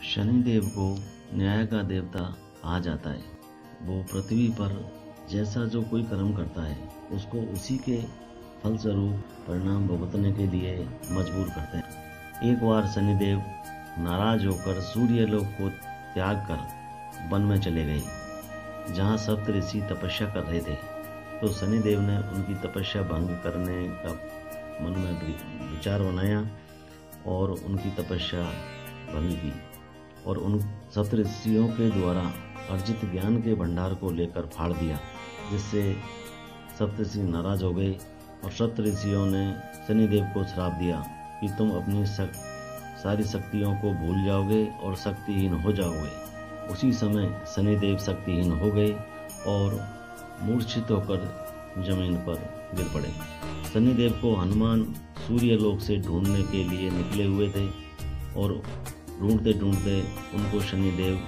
शनिदेव को न्याय का देवता कहा जाता है। वो पृथ्वी पर जैसा जो कोई कर्म करता है उसको उसी के फलस्वरूप परिणाम भुगतने के लिए मजबूर करते हैं। एक बार शनिदेव नाराज होकर सूर्यलोक को त्याग कर वन में चले गए, जहाँ सप्त ऋषि तपस्या कर रहे थे। तो शनिदेव ने उनकी तपस्या भंग करने का मन में विचार बनाया और उनकी तपस्या भंग की और उन सप्त ऋषियों के द्वारा अर्जित ज्ञान के भंडार को लेकर फाड़ दिया, जिससे सप्त ऋषि नाराज हो गए और सप्त ऋषियों ने शनिदेव को श्राप दिया कि तुम अपनी सारी शक्तियों को भूल जाओगे और शक्तिहीन हो जाओगे। उसी समय शनिदेव शक्तिहीन हो गए और मूर्छित होकर जमीन पर गिर पड़े। शनिदेव को हनुमान सूर्यलोक से ढूंढने के लिए निकले हुए थे और ढूंढते ढूंढते उनको शनिदेव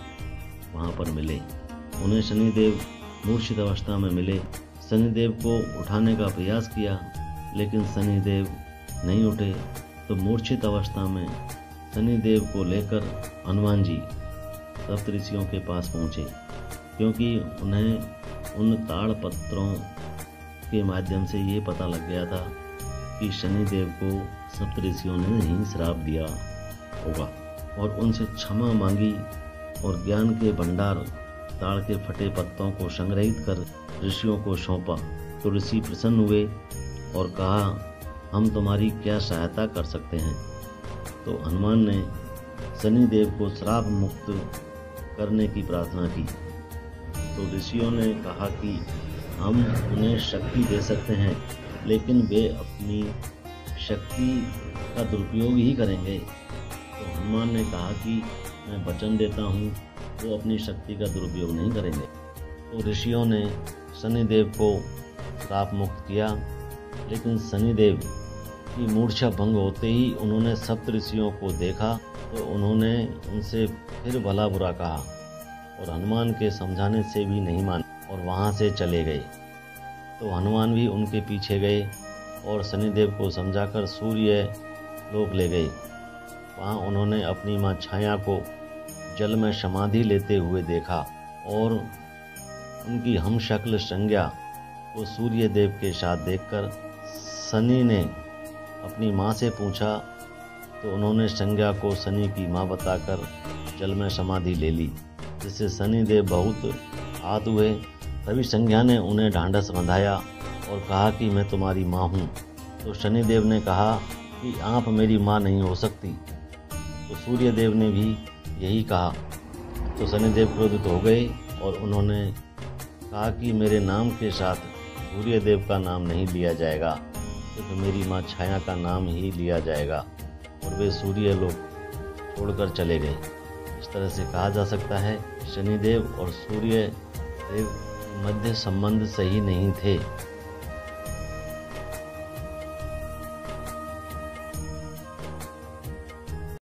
वहां पर मिले। उन्हें शनिदेव मूर्छित अवस्था में मिले। शनिदेव को उठाने का प्रयास किया, लेकिन शनिदेव नहीं उठे। तो मूर्छित अवस्था में शनिदेव को लेकर हनुमान जी सप्त ऋषियों के पास पहुँचे, क्योंकि उन्हें उन ताड़ पत्रों के माध्यम से ये पता लग गया था कि शनिदेव को सप्त ऋषियों ने ही श्राप दिया होगा, और उनसे क्षमा मांगी और ज्ञान के भंडार ताड़ के फटे पत्तों को संग्रहित कर ऋषियों को सौंपा। तो ऋषि प्रसन्न हुए और कहा, हम तुम्हारी क्या सहायता कर सकते हैं। तो हनुमान ने शनिदेव को श्राप मुक्त करने की प्रार्थना की। तो ऋषियों ने कहा कि हम उन्हें शक्ति दे सकते हैं, लेकिन वे अपनी शक्ति का दुरुपयोग ही करेंगे। तो हनुमान ने कहा कि मैं वचन देता हूँ वो अपनी शक्ति का दुरुपयोग नहीं करेंगे। तो ऋषियों ने शनिदेव को श्राप मुक्त किया, लेकिन शनिदेव की मूर्छा भंग होते ही उन्होंने सप्त ऋषियों को देखा तो उन्होंने उनसे फिर भला बुरा कहा और हनुमान के समझाने से भी नहीं माने और वहाँ से चले गए। तो हनुमान भी उनके पीछे गए और शनिदेव को समझाकर सूर्य लोक ले गए। वहाँ उन्होंने अपनी माँ छाया को जल में समाधि लेते हुए देखा और उनकी हम शक्ल संज्ञा को सूर्य देव के साथ देखकर शनि ने अपनी माँ से पूछा। तो उन्होंने संज्ञा को शनि की माँ बताकर जल में समाधि ले ली, जिससे शनिदेव बहुत आहत हुए। तभी संज्ञा ने उन्हें ढांढस बंधाया और कहा कि मैं तुम्हारी माँ हूँ। तो शनिदेव ने कहा कि आप मेरी माँ नहीं हो सकती। तो सूर्यदेव ने भी यही कहा। तो शनिदेव क्रोधित हो गए और उन्होंने कहा कि मेरे नाम के साथ सूर्यदेव का नाम नहीं लिया जाएगा, तो मेरी माँ छाया का नाम ही लिया जाएगा। और वे सूर्य लोक छोड़कर चले गए। इस तरह से कहा जा सकता है शनिदेव और सूर्य देव के मध्य संबंध सही नहीं थे।